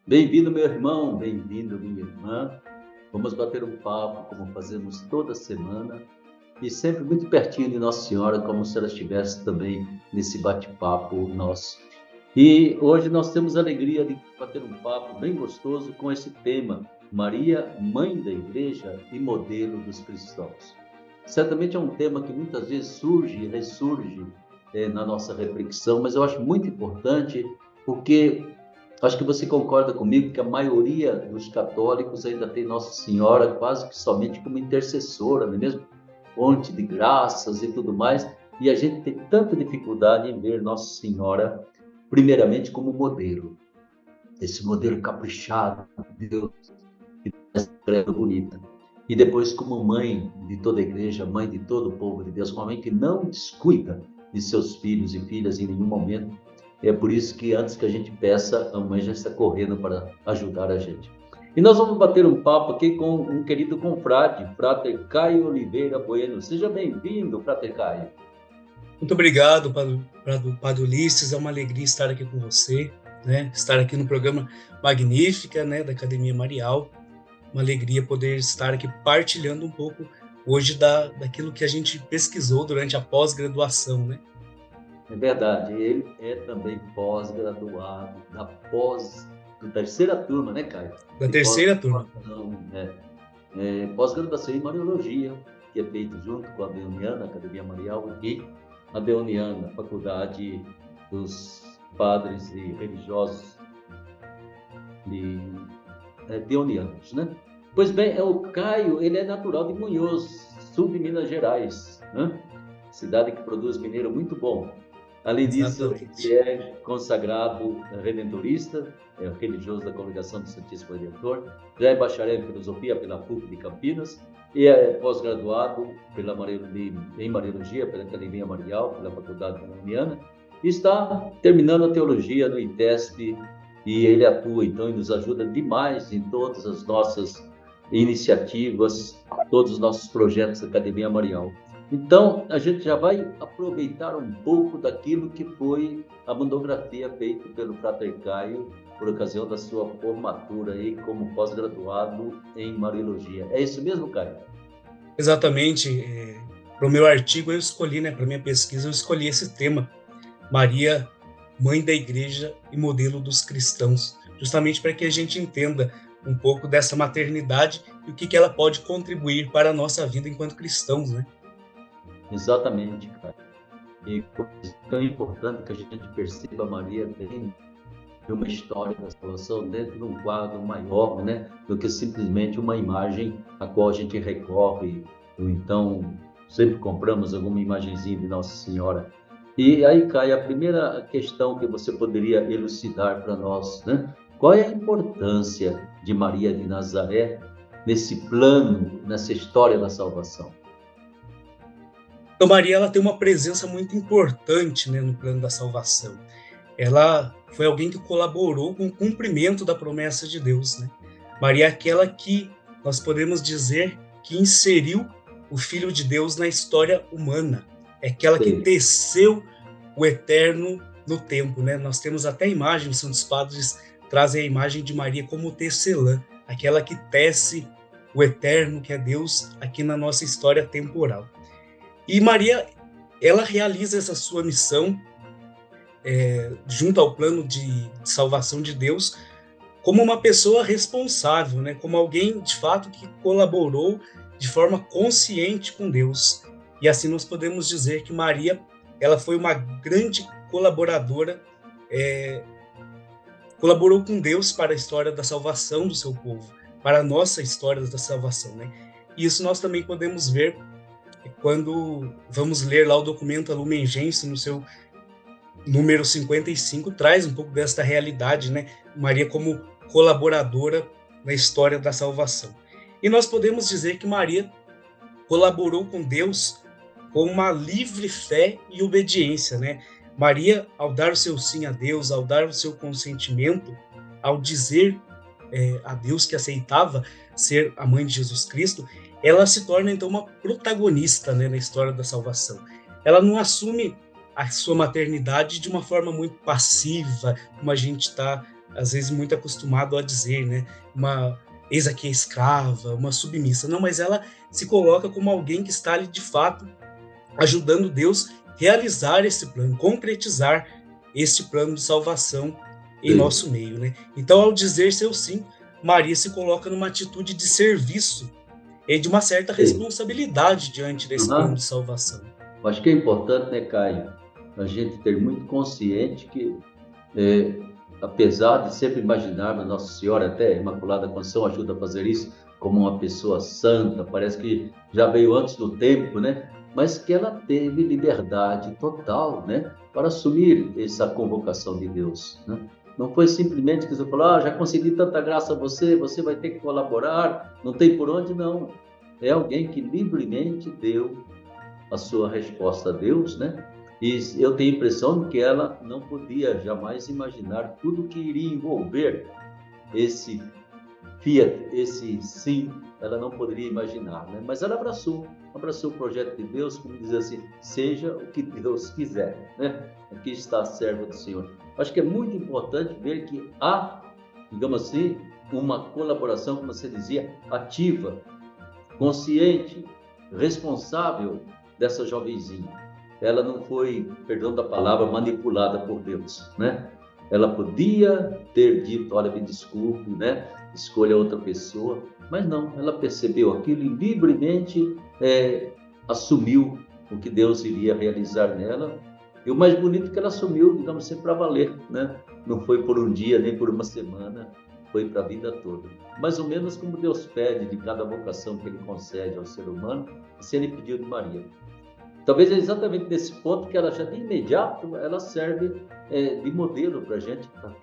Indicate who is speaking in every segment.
Speaker 1: Bem-vindo, meu irmão, bem-vindo, minha irmã. Vamos bater um papo, como fazemos toda semana, e sempre muito pertinho de Nossa Senhora, como se ela estivesse também nesse bate-papo nosso. E hoje nós temos a alegria de bater um papo bem gostoso com esse tema: Maria, Mãe da Igreja e Modelo dos Cristãos. Certamente é um tema que muitas vezes surge e ressurge na nossa reflexão, mas eu acho muito importante porque acho que você concorda comigo que a maioria dos católicos ainda tem Nossa Senhora quase que somente como intercessora, não é mesmo? Fonte de graças e tudo mais, e a gente tem tanta dificuldade em ver Nossa Senhora, primeiramente, como modelo. Esse modelo caprichado de Deus, que é bonita. E depois, como mãe de toda a igreja, mãe de todo o povo de Deus, uma mãe que não descuida de seus filhos e filhas em nenhum momento. É por isso que antes que a gente peça, a mãe já está correndo para ajudar a gente. E nós vamos bater um papo aqui com um querido confrade, Frater Caio Oliveira Bueno. Seja bem-vindo, Frater Caio.
Speaker 2: Muito obrigado, Padre Ulisses. É uma alegria estar aqui com você, né? Estar aqui no programa Magnífica, né, da Academia Marial. Uma alegria poder estar aqui partilhando um pouco hoje daquilo que a gente pesquisou durante a pós-graduação, né?
Speaker 1: É verdade, ele é também pós-graduado, da terceira turma, né, Caio?
Speaker 2: Da
Speaker 1: De
Speaker 2: terceira turma.
Speaker 1: pós-graduação, pós-graduação em Mariologia, que é feito junto com a Beoniana, Academia Marial, e a Beoniana, Faculdade dos Padres e Religiosos Beonianos, né? Pois bem, o Caio, ele é natural de Munhoz, sul de Minas Gerais, né? Cidade que produz mineiro muito bom. Além disso, ele
Speaker 2: Exatamente.
Speaker 1: é consagrado redentorista, é religioso da Congregação do Santíssimo Redentor, já é bacharel em filosofia pela PUC de Campinas e é pós-graduado em Mariologia pela Academia Marial, pela Faculdade Uniana, e está terminando a teologia no ITESP, e ele atua então e nos ajuda demais em todas as nossas iniciativas, todos os nossos projetos da Academia Marial. Então, a gente já vai aproveitar um pouco daquilo que foi a monografia feita pelo Frater Caio por ocasião da sua formatura aí como pós-graduado em Mariologia. É isso mesmo, Caio?
Speaker 2: Exatamente. Para o meu artigo eu escolhi, né? Para minha pesquisa eu escolhi esse tema: Maria, Mãe da Igreja e Modelo dos Cristãos, justamente para que a gente entenda um pouco dessa maternidade e o que ela pode contribuir para a nossa vida enquanto cristãos, né?
Speaker 1: Exatamente, Caio. E é tão importante que a gente perceba Maria dentro de uma história da salvação, dentro de um quadro maior, né, do que simplesmente uma imagem a qual a gente recorre, ou então sempre compramos alguma imagenzinha de Nossa Senhora. E aí cai a primeira questão que você poderia elucidar para nós, né? Qual é a importância de Maria de Nazaré nesse plano, nessa história da salvação?
Speaker 2: Então, Maria, ela tem uma presença muito importante, né, no plano da salvação. Ela foi alguém que colaborou com o cumprimento da promessa de Deus, né? Maria é aquela que nós podemos dizer que inseriu o Filho de Deus na história humana. É aquela que
Speaker 1: Sim.
Speaker 2: teceu o eterno no tempo, né? Nós temos até a imagem, os santos padres trazem a imagem de Maria como tecelã, aquela que tece o eterno, que é Deus, aqui na nossa história temporal. E Maria, ela realiza essa sua missão junto ao plano de salvação de Deus, como uma pessoa responsável, né? Como alguém, de fato, que colaborou de forma consciente com Deus. E assim nós podemos dizer que Maria, ela foi uma grande colaboradora, colaborou com Deus para a história da salvação do seu povo, para a nossa história da salvação, né? E isso nós também podemos ver quando vamos ler lá o documento Lumen Gentium, no seu número 55, traz um pouco desta realidade, né? Maria como colaboradora na história da salvação. E nós podemos dizer que Maria colaborou com Deus com uma livre fé e obediência, né? Maria, ao dar o seu sim a Deus, ao dar o seu consentimento, ao dizer a Deus que aceitava ser a mãe de Jesus Cristo, ela se torna então uma protagonista, né, na história da salvação. Ela não assume a sua maternidade de uma forma muito passiva, como a gente está às vezes, muito acostumado a dizer, né? Uma eis aqui a escrava, uma submissa. Não, mas ela se coloca como alguém que está ali, de fato, ajudando Deus realizar esse plano, concretizar este plano de salvação em
Speaker 1: Sim,
Speaker 2: nosso meio, né? Então, ao dizer seu sim, Maria se coloca numa atitude de serviço e de uma certa
Speaker 1: sim.
Speaker 2: responsabilidade diante desse plano
Speaker 1: Aham.
Speaker 2: de salvação.
Speaker 1: Acho que é importante, né, Caio, a gente ter muito consciente que, é, apesar de sempre imaginar a Nossa Senhora, até a Imaculada Conceição ajuda a fazer isso, como uma pessoa santa, parece que já veio antes do tempo, né? Mas que ela teve liberdade total, né, para assumir essa convocação de Deus, né? Não foi simplesmente que você falou, já concedi tanta graça a você, você vai ter que colaborar, não tem por onde, não. É alguém que livremente deu a sua resposta a Deus, né? E eu tenho a impressão de que ela não podia jamais imaginar tudo que iria envolver esse fiat, esse sim, ela não poderia imaginar, né? Mas ela abraçou o projeto de Deus, como diz assim, seja o que Deus quiser, né? Aqui está a serva do Senhor. Acho que é muito importante ver que há, digamos assim, uma colaboração, como você dizia, ativa, consciente, responsável dessa jovenzinha. Ela não foi, perdão da palavra, manipulada por Deus, né? Ela podia ter dito, olha, me desculpe, né? Escolha outra pessoa, mas não, ela percebeu aquilo e livremente assumiu o que Deus iria realizar nela. E o mais bonito é que ela assumiu, digamos assim, para valer, né? Não foi por um dia, nem por uma semana, foi para a vida toda. Mais ou menos como Deus pede de cada vocação que Ele concede ao ser humano, assim Ele pediu de Maria. Talvez é exatamente nesse ponto que ela já de imediato ela serve de modelo para a gente, tá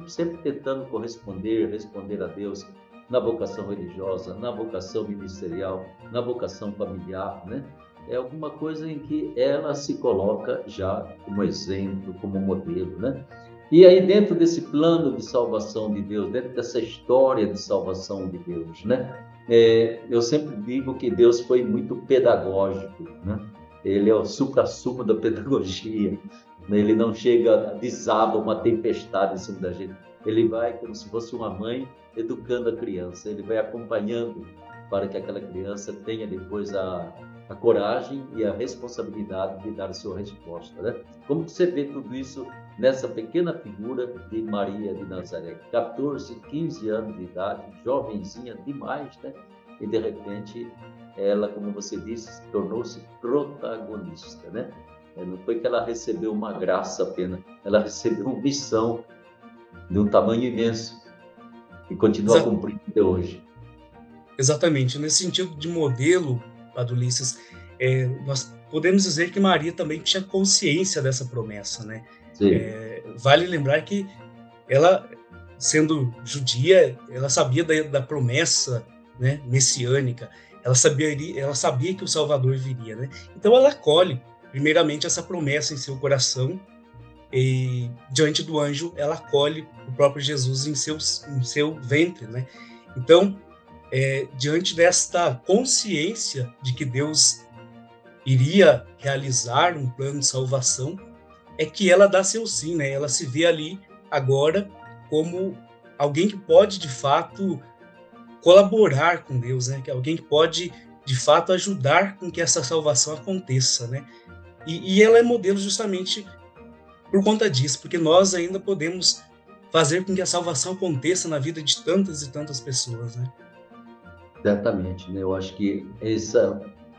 Speaker 1: sempre tentando responder a Deus na vocação religiosa, na vocação ministerial, na vocação familiar, né? É alguma coisa em que ela se coloca já como exemplo, como modelo, né? E aí dentro desse plano de salvação de Deus, dentro dessa história de salvação de Deus, né? Eu sempre digo que Deus foi muito pedagógico, né? Ele é o supra-sumo da pedagogia, né? Ele não chega, desaba uma tempestade em cima da gente. Ele vai como se fosse uma mãe educando a criança, ele vai acompanhando para que aquela criança tenha depois a coragem e a responsabilidade de dar a sua resposta, né? Como você vê tudo isso nessa pequena figura de Maria de Nazaré, 14, 15 anos de idade, jovenzinha demais, né? E de repente ela, como você disse, tornou-se protagonista, né? Não foi que ela recebeu uma graça apenas, ela recebeu uma missão de um tamanho imenso e continua
Speaker 2: Exa
Speaker 1: cumprindo até hoje.
Speaker 2: Exatamente. Nesse sentido de modelo, Padre Ulisses, nós podemos dizer que Maria também tinha consciência dessa promessa, né?
Speaker 1: Sim,
Speaker 2: Vale lembrar que ela, sendo judia, ela sabia da promessa, né, messiânica, ela sabia que o Salvador viria, né? Então ela acolhe, primeiramente, essa promessa em seu coração e, diante do anjo, ela acolhe o próprio Jesus em seu ventre, né? Então, diante desta consciência de que Deus iria realizar um plano de salvação, é que ela dá seu sim, né? Ela se vê ali agora como alguém que pode de fato colaborar com Deus, né? Que é alguém que pode de fato ajudar com que essa salvação aconteça, né? E ela é modelo justamente por conta disso, porque nós ainda podemos fazer com que a salvação aconteça na vida de tantas e tantas pessoas, né?
Speaker 1: certamente, né? Eu acho que esse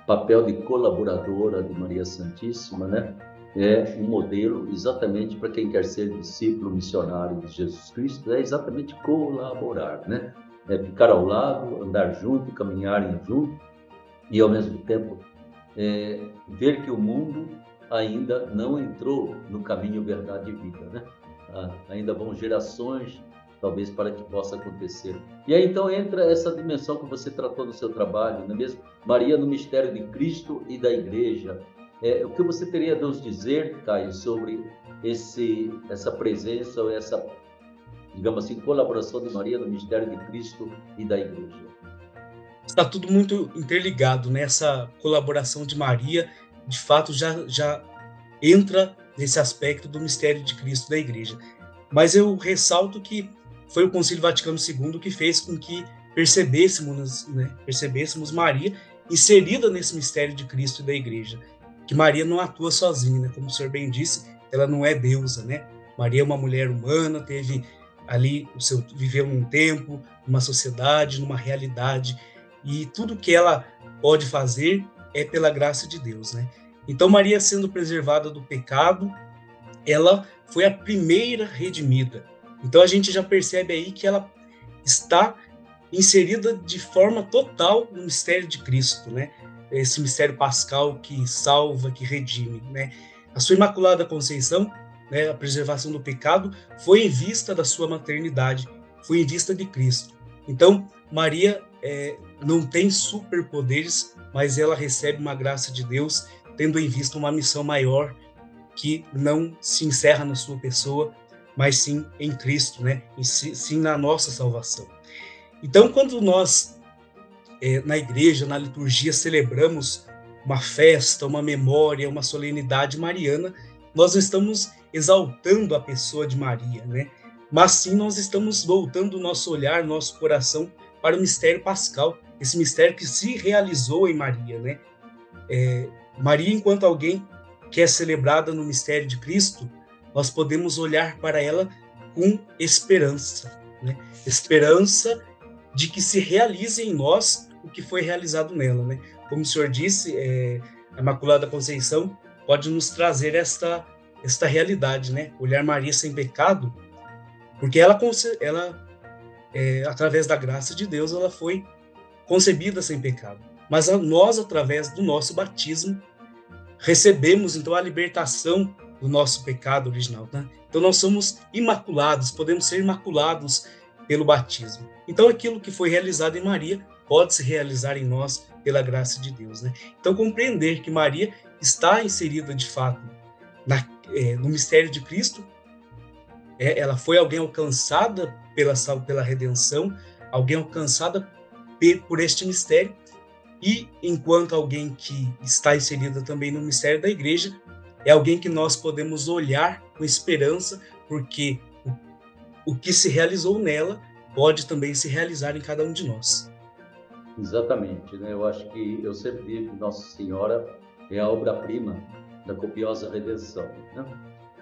Speaker 1: papel de colaboradora de Maria Santíssima, né, é um modelo exatamente para quem quer ser discípulo missionário de Jesus Cristo, é exatamente colaborar, né? É ficar ao lado, andar junto, caminharem junto e ao mesmo tempo ver que o mundo ainda não entrou no caminho verdade e vida, né? Ainda vão gerações, talvez, para que possa acontecer. E aí então entra essa dimensão que você tratou no seu trabalho, não é mesmo? Maria no mistério de Cristo e da Igreja. O que você teria a nos dizer, Caio, sobre essa presença ou essa, digamos assim, colaboração de Maria no mistério de Cristo e da Igreja?
Speaker 2: Está tudo muito interligado, né? Essa colaboração de Maria, de fato, já entra nesse aspecto do mistério de Cristo da Igreja. Mas eu ressalto que foi o Concílio Vaticano II que fez com que percebêssemos Maria inserida nesse mistério de Cristo e da Igreja, que Maria não atua sozinha, né? Como o senhor bem disse, ela não é deusa, né? Maria é uma mulher humana, teve ali viveu num tempo, numa sociedade, numa realidade, e tudo que ela pode fazer é pela graça de Deus, né? Então Maria, sendo preservada do pecado, ela foi a primeira redimida. Então a gente já percebe aí que ela está inserida de forma total no mistério de Cristo, né? Esse mistério pascal que salva, que redime, né? A sua Imaculada Conceição, né, a preservação do pecado, foi em vista da sua maternidade, foi em vista de Cristo. Então, Maria não tem superpoderes, mas ela recebe uma graça de Deus, tendo em vista uma missão maior, que não se encerra na sua pessoa, mas sim em Cristo, né? Sim na nossa salvação. Então, quando nós, na igreja, na liturgia, celebramos uma festa, uma memória, uma solenidade mariana, nós não estamos exaltando a pessoa de Maria, né? Mas sim nós estamos voltando o nosso olhar, nosso coração para o mistério pascal, esse mistério que se realizou em Maria, né? Maria, enquanto alguém que é celebrada no mistério de Cristo, nós podemos olhar para ela com esperança, né? Esperança de que se realize em nós o que foi realizado nela, né? Como o senhor disse, a Imaculada Conceição pode nos trazer esta realidade, né? Olhar Maria sem pecado, porque ela através da graça de Deus, ela foi concebida sem pecado. Mas nós, através do nosso batismo, recebemos, então, a libertação do nosso pecado original, né? Então, nós somos imaculados, podemos ser imaculados pelo batismo. Então, aquilo que foi realizado em Maria pode se realizar em nós pela graça de Deus, né? Então, compreender que Maria está inserida, de fato, no mistério de Cristo, ela foi alguém alcançada pela redenção, alguém alcançada por este mistério, e enquanto alguém que está inserida também no mistério da Igreja, é alguém que nós podemos olhar com esperança, porque o que se realizou nela pode também se realizar em cada um de nós.
Speaker 1: Exatamente, né? Eu acho que eu sempre digo que Nossa Senhora é a obra-prima da copiosa redenção, né?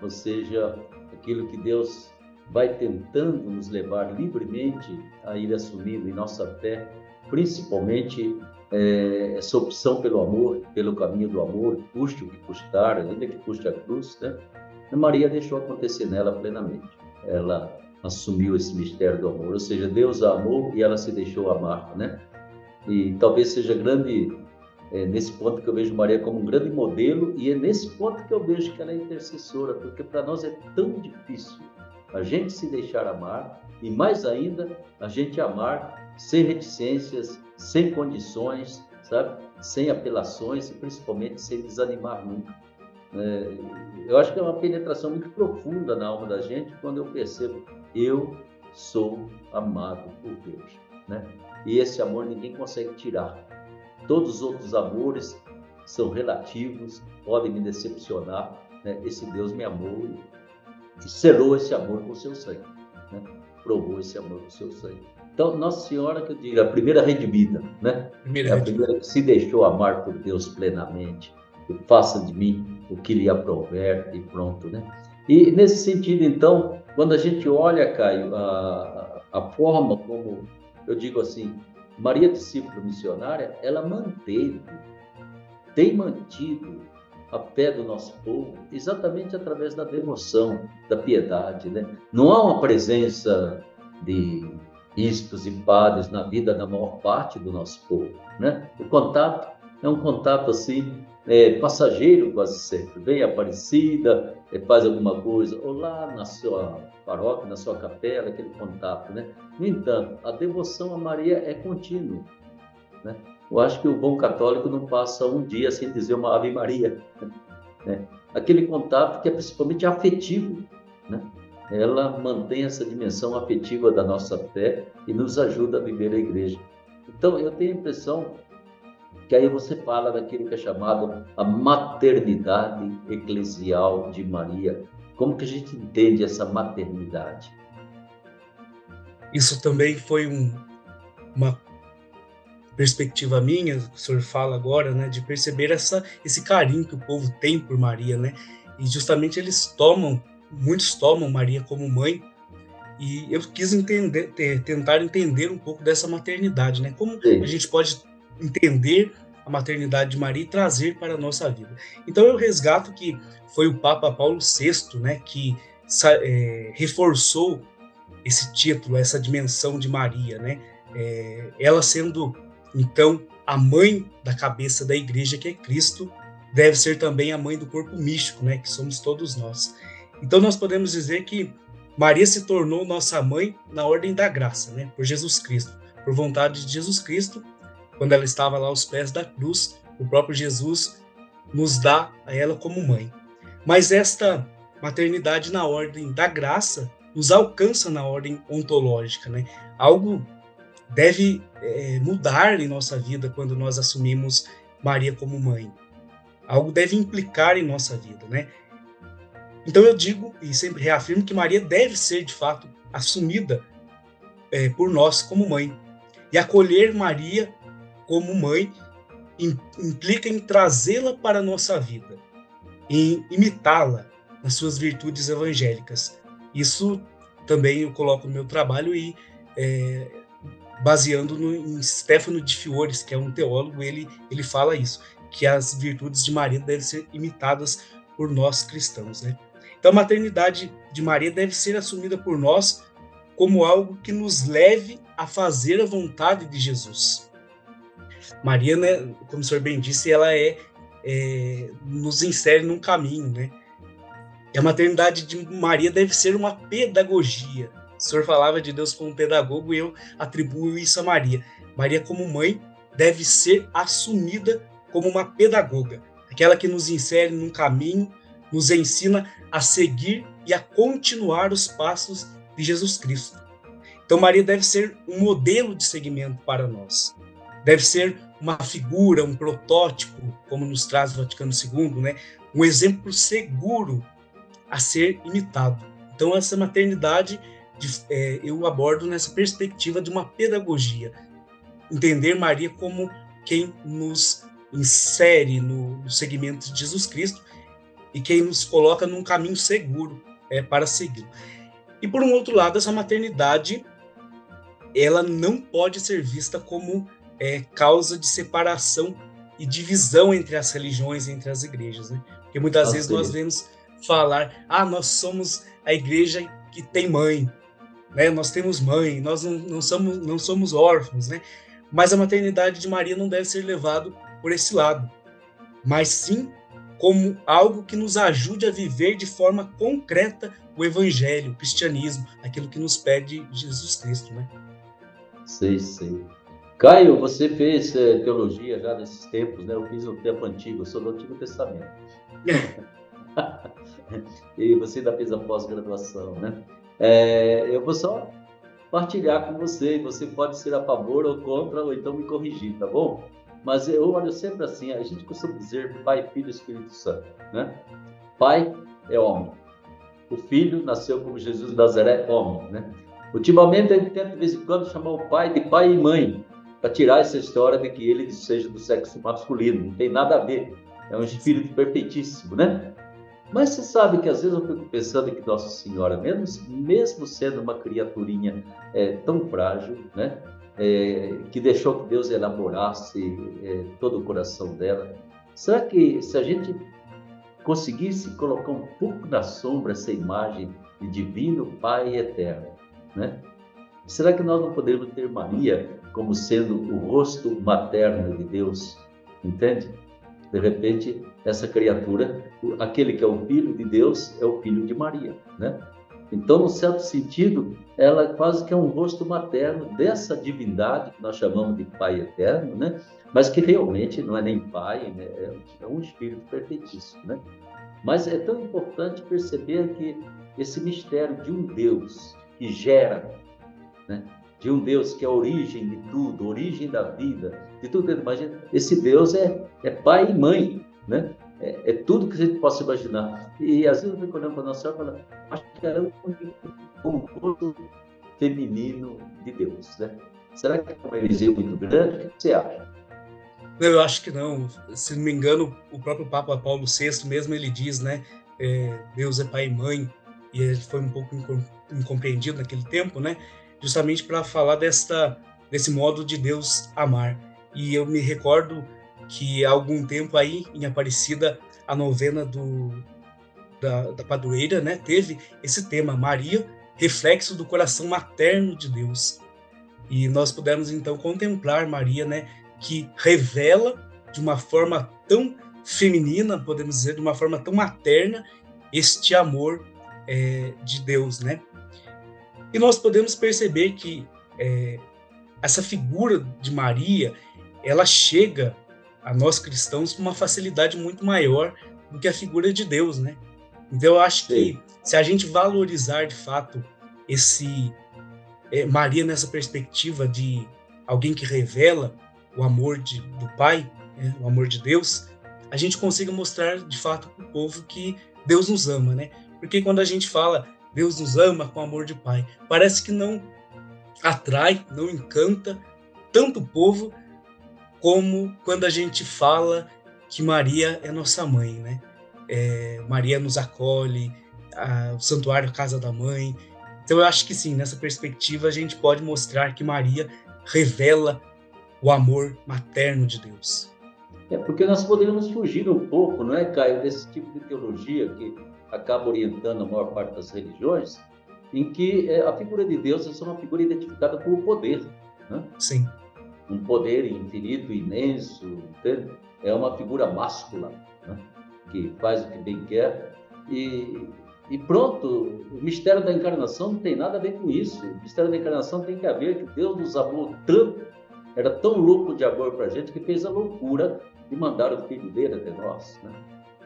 Speaker 1: Ou seja, aquilo que Deus vai tentando nos levar livremente a ir assumindo em nossa fé, principalmente essa opção pelo amor, pelo caminho do amor, custe o que custar, ainda que custe a cruz, né? A Maria deixou acontecer nela plenamente. Ela assumiu esse mistério do amor, ou seja, Deus a amou e ela se deixou amar, né? E talvez seja grande, nesse ponto que eu vejo Maria como um grande modelo, e é nesse ponto que eu vejo que ela é intercessora, porque para nós é tão difícil a gente se deixar amar, e mais ainda, a gente amar sem reticências, sem condições, sabe? Sem apelações e principalmente sem desanimar nunca. Eu acho que é uma penetração muito profunda na alma da gente quando eu percebo, eu sou amado por Deus, né? E esse amor ninguém consegue tirar. Todos os outros amores são relativos, podem me decepcionar, né? Esse Deus me amou e selou esse amor com o seu sangue, né? Provou esse amor com o seu sangue. Então, Nossa Senhora, que eu digo, a primeira redimida, né? A primeira que se deixou amar por Deus plenamente, e faça de mim o que lhe aprouver, e pronto, né? E nesse sentido, então, quando a gente olha, Caio, a forma como, eu digo assim, Maria discípula missionária, ela tem mantido a fé do nosso povo exatamente através da devoção, da piedade, né? Não há uma presença de bispos e padres na vida da maior parte do nosso povo, né? O contato é um contato assim, passageiro quase sempre, vem Aparecida, faz alguma coisa, ou lá na sua paróquia, na sua capela, aquele contato, né? No entanto, a devoção a Maria é contínua, né? Eu acho que o bom católico não passa um dia sem dizer uma Ave Maria, né? Aquele contato que é principalmente afetivo, né? Ela mantém essa dimensão afetiva da nossa fé e nos ajuda a viver a igreja. Então, eu tenho a impressão que aí você fala daquilo que é chamado a maternidade eclesial de Maria. Como que a gente entende essa maternidade?
Speaker 2: Isso também foi uma perspectiva minha, que o senhor fala agora, né, de perceber esse carinho que o povo tem por Maria, né? E justamente muitos tomam Maria como mãe, e eu quis tentar entender um pouco dessa maternidade, né? Como a
Speaker 1: Sim.
Speaker 2: gente pode entender a maternidade de Maria e trazer para a nossa vida. Então eu resgato que foi o Papa Paulo VI, né, que reforçou esse título, essa dimensão de Maria, né? Ela sendo, então, a mãe da cabeça da igreja, que é Cristo, deve ser também a mãe do corpo místico, né? Que somos todos nós. Então, nós podemos dizer que Maria se tornou nossa mãe na ordem da graça, né? Por Jesus Cristo. Por vontade de Jesus Cristo, quando ela estava lá aos pés da cruz, o próprio Jesus nos dá a ela como mãe. Mas esta maternidade na ordem da graça nos alcança na ordem ontológica, né? Algo deve mudar em nossa vida quando nós assumimos Maria como mãe. Algo deve implicar em nossa vida, né? Então eu digo e sempre reafirmo que Maria deve ser de fato assumida por nós como mãe. E acolher Maria como mãe implica em trazê-la para a nossa vida, em imitá-la nas suas virtudes evangélicas. Isso também eu coloco no meu trabalho e baseando em Stefano de Fiores, que é um teólogo, ele fala isso, que as virtudes de Maria devem ser imitadas por nós cristãos, né? Então a maternidade de Maria deve ser assumida por nós como algo que nos leve a fazer a vontade de Jesus. Maria, né, como o senhor bem disse, ela nos insere num caminho, né? E a maternidade de Maria deve ser uma pedagogia. O senhor falava de Deus como pedagogo e eu atribuo isso a Maria. Maria, como mãe, deve ser assumida como uma pedagoga, aquela que nos insere num caminho, nos ensina a seguir e a continuar os passos de Jesus Cristo. Então, Maria deve ser um modelo de seguimento para nós. Deve ser uma figura, um protótipo, como nos traz o Vaticano II, né? Um exemplo seguro a ser imitado. Então, essa maternidade eu abordo nessa perspectiva de uma pedagogia. Entender Maria como quem nos insere no segmento de Jesus Cristo e quem nos coloca num caminho seguro para segui-lo. E, por um outro lado, essa maternidade ela não pode ser vista como causa de separação e divisão entre as religiões, entre as igrejas, né? Porque muitas vezes nós vemos falar, nós somos a igreja que tem mãe, né? Nós temos mãe, nós não somos órfãos, né? Mas a maternidade de Maria não deve ser levado por esse lado, mas sim como algo que nos ajude a viver de forma concreta o evangelho, o cristianismo, aquilo que nos pede Jesus Cristo, né?
Speaker 1: Sei. Caio, você fez teologia já nesses tempos, né? Eu fiz no tempo antigo, eu sou do Antigo Testamento. E você ainda fez a pós-graduação, né? Eu vou só partilhar com você, e você pode ser a favor ou contra, ou então me corrigir, tá bom? Mas eu olho sempre assim, a gente costuma dizer Pai, Filho e Espírito Santo, né? Pai é homem. O Filho nasceu como Jesus de Nazaré, homem, né? Ultimamente a gente tenta de vez em quando chamar o pai de pai e mãe, para tirar essa história de que ele seja do sexo masculino, não tem nada a ver, é um espírito perfeitíssimo, né? Mas você sabe que às vezes eu fico pensando que Nossa Senhora, mesmo sendo uma criaturinha tão frágil, né? Que deixou que Deus elaborasse todo o coração dela, será que se a gente conseguisse colocar um pouco na sombra essa imagem de divino Pai eterno, né? Será que nós não podemos ter Maria como sendo o rosto materno de Deus? Entende? De repente, essa criatura, aquele que é o filho de Deus, é o filho de Maria, né? Então, num certo sentido, ela quase que é um rosto materno dessa divindade que nós chamamos de Pai eterno, né? Mas que realmente não é nem Pai, né? É um espírito perfeitíssimo, né? Mas é tão importante perceber que esse mistério de um Deus que gera, né? De um Deus que é a origem de tudo, origem da vida, de tudo. Imagina, esse Deus é pai e mãe, né? É tudo que a gente possa imaginar. E às vezes eu fico olhando para Nossa Senhora e falo, acho que era um rosto feminino de Deus, né? Será que é uma heresia muito grande? O que você acha?
Speaker 2: Não, eu acho que não. Se não me engano, o próprio Papa Paulo VI mesmo ele diz, né, Deus é pai e mãe, e ele foi um pouco incompreendido naquele tempo, né, justamente para falar desse modo de Deus amar. E eu me recordo que há algum tempo aí, em Aparecida, a novena da padroeira, né, teve esse tema, Maria, reflexo do coração materno de Deus. E nós pudemos então contemplar Maria, né, que revela de uma forma tão feminina, podemos dizer, de uma forma tão materna, este amor de Deus, né? E nós podemos perceber que essa figura de Maria, ela chega a nós cristãos com uma facilidade muito maior do que a figura de Deus, né? Então eu acho que
Speaker 1: Sei.
Speaker 2: se a gente valorizar de fato esse Maria nessa perspectiva de alguém que revela o amor do Pai, né, o amor de Deus, a gente consiga mostrar de fato para o povo que Deus nos ama, né? Porque quando a gente fala Deus nos ama com amor de Pai, parece que não atrai, não encanta tanto o povo como quando a gente fala que Maria é nossa mãe, né? Maria nos acolhe, o santuário Casa da Mãe. Então eu acho que sim, nessa perspectiva a gente pode mostrar que Maria revela o amor materno de Deus.
Speaker 1: Porque nós poderíamos fugir um pouco, não é, Caio, desse tipo de teologia que acaba orientando a maior parte das religiões, em que a figura de Deus é só uma figura identificada com o poder, né?
Speaker 2: Sim,
Speaker 1: Um poder infinito, imenso, entende? É uma figura máscula, né? Que faz o que bem quer e pronto. O mistério da encarnação não tem nada a ver com isso. O mistério da encarnação tem que ver que Deus nos amou tanto, era tão louco de amor para a gente que fez a loucura de mandar o Filho dele até nós, né?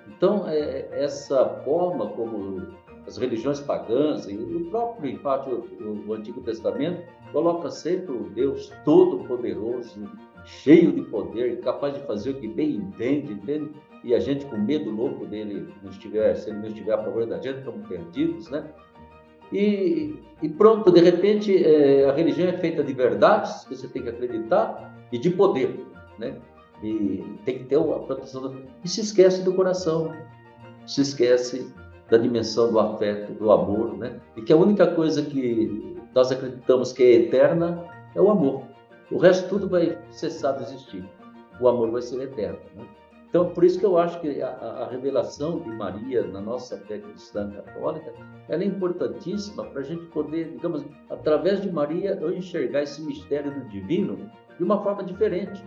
Speaker 1: Então, essa forma como as religiões pagãs e o próprio, em parte, o Antigo Testamento coloca sempre o Deus todo-poderoso, cheio de poder, capaz de fazer o que bem entende? E a gente com medo louco dele, se ele não estiver a favor da gente, estamos perdidos, né? E pronto, de repente, a religião é feita de verdades, que você tem que acreditar, e de poder, né? E tem que ter a proteção. E se esquece do coração, se esquece da dimensão do afeto, do amor, né? E que a única coisa que nós acreditamos que é eterna é o amor. O resto tudo vai cessar de existir. O amor vai ser eterno, né? Então, por isso que eu acho que a revelação de Maria na nossa fé cristã católica, ela é importantíssima para a gente poder, digamos, através de Maria, eu enxergar esse mistério do divino de uma forma diferente,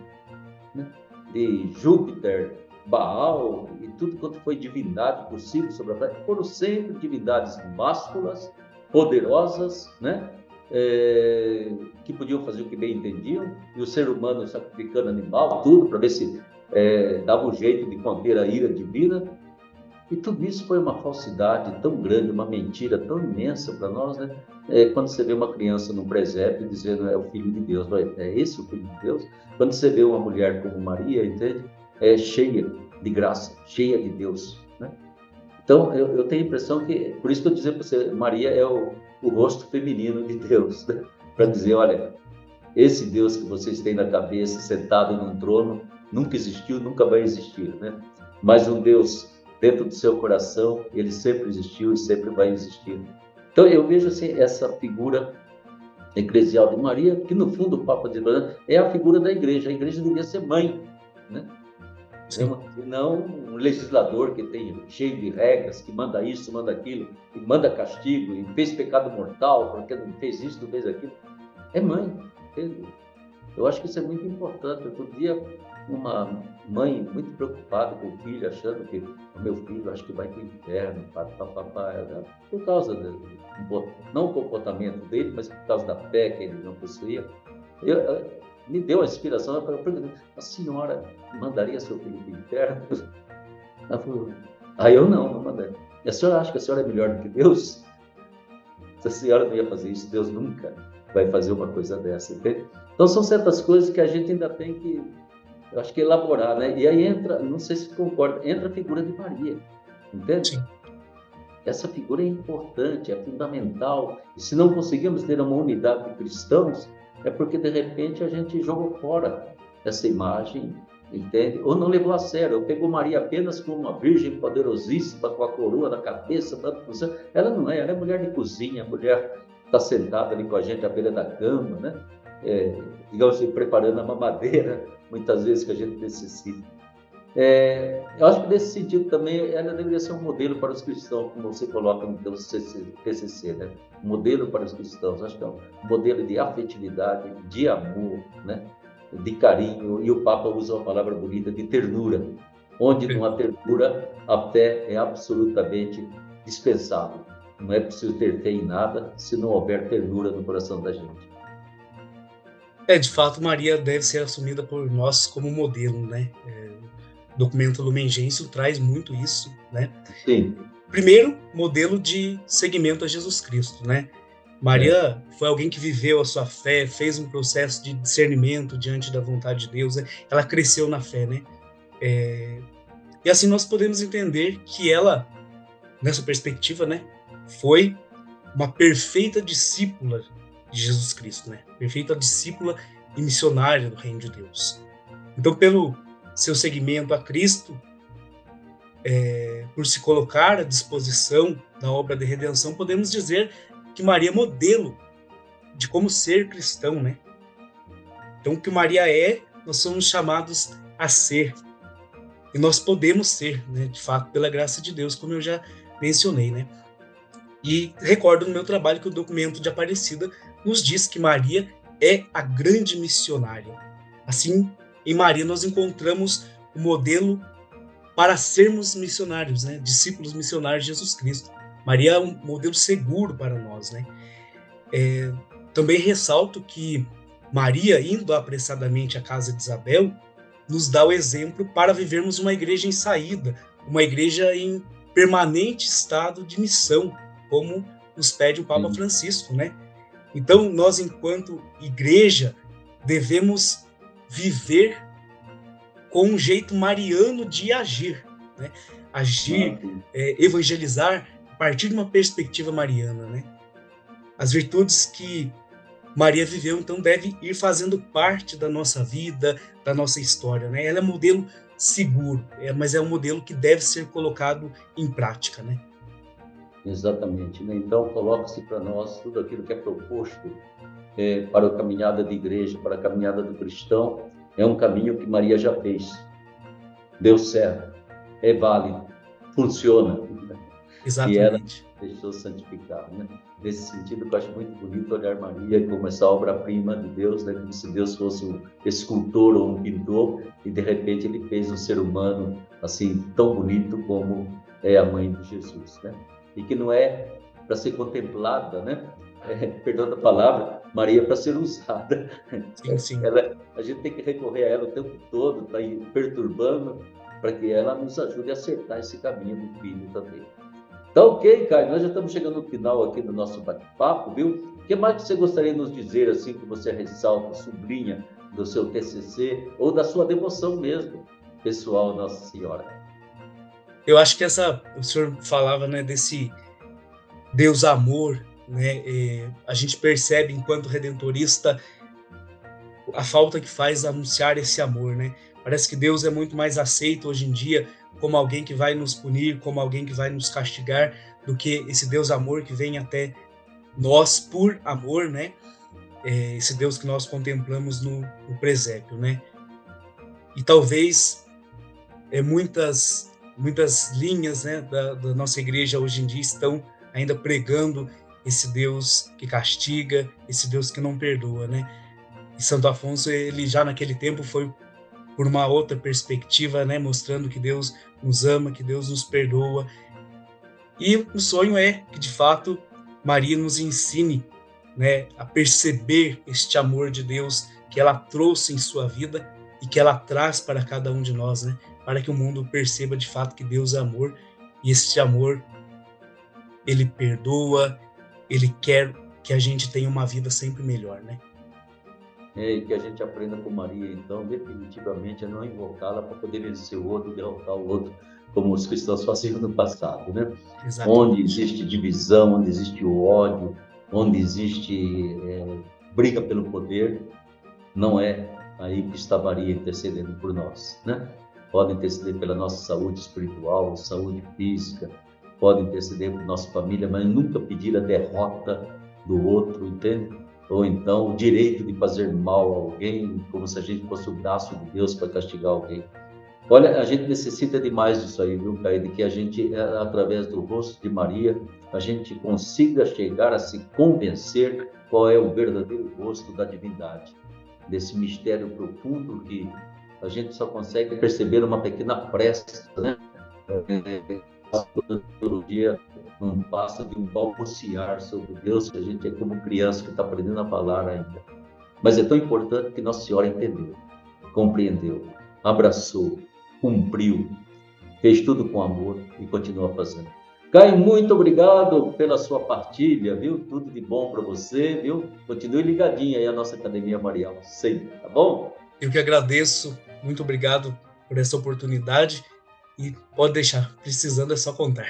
Speaker 1: né? De Júpiter, Baal e tudo quanto foi divindade possível sobre a terra, foram sempre divindades másculas, poderosas, né? Que podiam fazer o que bem entendiam, e o ser humano sacrificando animal, tudo, para ver se dava um jeito de conter a ira divina. E tudo isso foi uma falsidade tão grande, uma mentira tão imensa para nós, né? Quando você vê uma criança no presépio dizendo é o Filho de Deus, é esse o Filho de Deus? Quando você vê uma mulher como Maria, entende? Cheia de graça, cheia de Deus, né? Então, eu tenho a impressão que, por isso que eu dizer para você, Maria é o rosto feminino de Deus, né? Para dizer, olha, esse Deus que vocês têm na cabeça, sentado num trono, nunca existiu, nunca vai existir, né? Mas um Deus dentro do seu coração, ele sempre existiu e sempre vai existir. Então, eu vejo assim, essa figura eclesial de Maria, que no fundo o Papa diz, é a figura da igreja. A igreja devia ser mãe, né? E não um legislador que tem cheio de regras, que manda isso, manda aquilo, e manda castigo, e fez pecado mortal, porque não fez isso, não fez aquilo. É mãe, entende? Eu acho que isso é muito importante. Outro dia, uma mãe muito preocupada com o filho, achando que o meu filho acho que vai para o inferno, por causa não o comportamento dele, mas por causa da fé que ele não possuía. Me deu a inspiração, eu perguntei, a senhora mandaria seu filho para o inferno? Ela falou, eu não mandaria. E a senhora acha que a senhora é melhor do que Deus? Se a senhora não ia fazer isso, Deus nunca vai fazer uma coisa dessa, entende? Então são certas coisas que a gente ainda tem que, eu acho que elaborar, né? E aí entra, não sei se concorda, entra a figura de Maria, entende?
Speaker 2: sim.
Speaker 1: essa figura é importante, é fundamental. E se não conseguimos ter uma unidade de cristãos, é porque, de repente, a gente jogou fora essa imagem, entende? Ou não levou a sério, ou pegou Maria apenas como uma virgem poderosíssima, com a coroa na cabeça. Ela não é, ela é mulher de cozinha, mulher que está sentada ali com a gente à beira da cama, né? Digamos assim, preparando a mamadeira, muitas vezes que a gente necessita. Eu acho que nesse sentido também ela deveria ser um modelo para os cristãos, como você coloca no teu TCC, né? Um modelo para os cristãos, acho que é um modelo de afetividade, de amor, né? De carinho, e o Papa usa uma palavra bonita, de ternura, onde não há ternura, a fé é absolutamente dispensável. Não é preciso ter fé em nada se não houver ternura no coração da gente.
Speaker 2: De fato, Maria deve ser assumida por nós como modelo, né? O documento Lumen Gentium traz muito isso, né?
Speaker 1: Sim.
Speaker 2: Primeiro, modelo de seguimento a Jesus Cristo, né? Maria foi alguém que viveu a sua fé, fez um processo de discernimento diante da vontade de Deus, né? Ela cresceu na fé, né? E assim nós podemos entender que ela, nessa perspectiva, né, foi uma perfeita discípula de Jesus Cristo, né? Perfeita discípula e missionária do Reino de Deus. Então, pelo seu seguimento a Cristo, por se colocar à disposição da obra de redenção, podemos dizer que Maria é modelo de como ser cristão, né? Então, o que Maria é, nós somos chamados a ser. E nós podemos ser, né, de fato, pela graça de Deus, como eu já mencionei, né? E recordo no meu trabalho que o documento de Aparecida nos diz que Maria é a grande missionária. Assim, em Maria nós encontramos o modelo para sermos missionários, né? Discípulos missionários de Jesus Cristo. Maria é um modelo seguro para nós, né? Também ressalto que Maria, indo apressadamente à casa de Isabel, nos dá o exemplo para vivermos uma igreja em saída, uma igreja em permanente estado de missão, como nos pede o Papa Francisco, né? Então, nós, enquanto igreja, devemos viver com um jeito mariano de agir, né? Agir, evangelizar a partir de uma perspectiva mariana, né? As virtudes que Maria viveu, então, devem ir fazendo parte da nossa vida, da nossa história, né? Ela é um modelo seguro, mas é um modelo que deve ser colocado em prática, né?
Speaker 1: Exatamente, né? Então, coloca-se para nós tudo aquilo que é proposto para a caminhada da igreja, para a caminhada do cristão, é um caminho que Maria já fez. Deu certo, é válido, funciona.
Speaker 2: Exatamente.
Speaker 1: E ela deixou santificar, né? Nesse sentido, eu acho muito bonito olhar Maria como essa obra-prima de Deus, né? Como se Deus fosse um escultor ou um pintor, e de repente ele fez um ser humano assim tão bonito como é a mãe de Jesus, né? E que não é para ser contemplada, né? Perdão da palavra, Maria é para ser usada.
Speaker 2: Sim, sim.
Speaker 1: A gente tem que recorrer a ela o tempo todo, está aí perturbando, para que ela nos ajude a acertar esse caminho do Filho também. Tá ok, Caio, nós já estamos chegando no final aqui do nosso bate-papo, viu? O que mais que você gostaria de nos dizer, assim, que você ressalta, sublinha do seu TCC ou da sua devoção mesmo, pessoal, Nossa Senhora?
Speaker 2: Eu acho que o senhor falava, né, desse Deus amor, né? A gente percebe, enquanto redentorista, a falta que faz anunciar esse amor, né? Parece que Deus é muito mais aceito hoje em dia como alguém que vai nos punir, como alguém que vai nos castigar, do que esse Deus amor que vem até nós por amor, né? Esse Deus que nós contemplamos no presépio, né? E talvez muitas linhas, né, da nossa igreja hoje em dia estão ainda pregando esse Deus que castiga, esse Deus que não perdoa, né? E Santo Afonso, ele já naquele tempo foi por uma outra perspectiva, né, mostrando que Deus nos ama, que Deus nos perdoa. E o sonho é que, de fato, Maria nos ensine, né, a perceber este amor de Deus que ela trouxe em sua vida e que ela traz para cada um de nós, né, para que o mundo perceba de fato que Deus é amor, e este amor, ele perdoa, ele quer que a gente tenha uma vida sempre melhor, né?
Speaker 1: E que a gente aprenda com Maria, então, definitivamente, a não invocá-la para poder vencer o outro, derrotar o outro, como os cristãos faziam no passado, né?
Speaker 2: Exatamente.
Speaker 1: Onde existe divisão, onde existe o ódio, onde existe briga pelo poder, não é aí que está Maria intercedendo por nós, né? Pode interceder pela nossa saúde espiritual, saúde física, pode interceder por nossa família, mas nunca pedir a derrota do outro, entende? Ou então o direito de fazer mal a alguém, como se a gente fosse o braço de Deus para castigar alguém. Olha, a gente necessita demais disso aí, viu, Caio? De que a gente, através do rosto de Maria, a gente consiga chegar a se convencer qual é o verdadeiro rosto da divindade, desse mistério profundo que a gente só consegue perceber uma pequena fresta, né? A teologia não passa de um balbuciar sobre Deus, que a gente é como criança que está aprendendo a falar ainda. Mas é tão importante que Nossa Senhora entendeu, compreendeu, abraçou, cumpriu, fez tudo com amor e continua fazendo. Caio, muito obrigado pela sua partilha, viu? Tudo de bom para você, viu? Continue ligadinho aí à nossa Academia Marial, sempre, tá bom?
Speaker 2: Eu que agradeço, muito obrigado por essa oportunidade e pode deixar, precisando é só contar.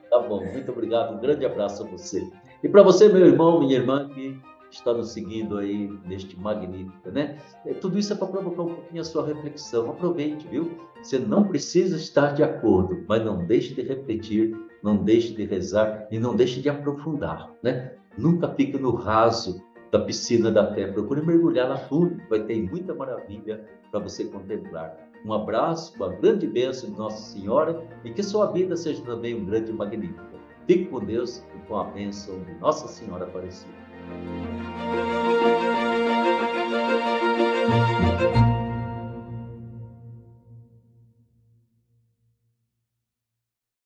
Speaker 1: Tá bom, muito obrigado, um grande abraço a você. E para você, meu irmão, minha irmã, que está nos seguindo aí neste Magnífica, né? Tudo isso é para provocar um pouquinho a sua reflexão. Aproveite, viu? Você não precisa estar de acordo, mas não deixe de refletir, não deixe de rezar e não deixe de aprofundar, né? Nunca fique no raso da piscina da fé. Procure mergulhar lá fundo, vai ter muita maravilha para você contemplar. Um abraço, uma grande bênção de Nossa Senhora e que sua vida seja também um grande magnífico. Fique com Deus e com a bênção de Nossa Senhora Aparecida.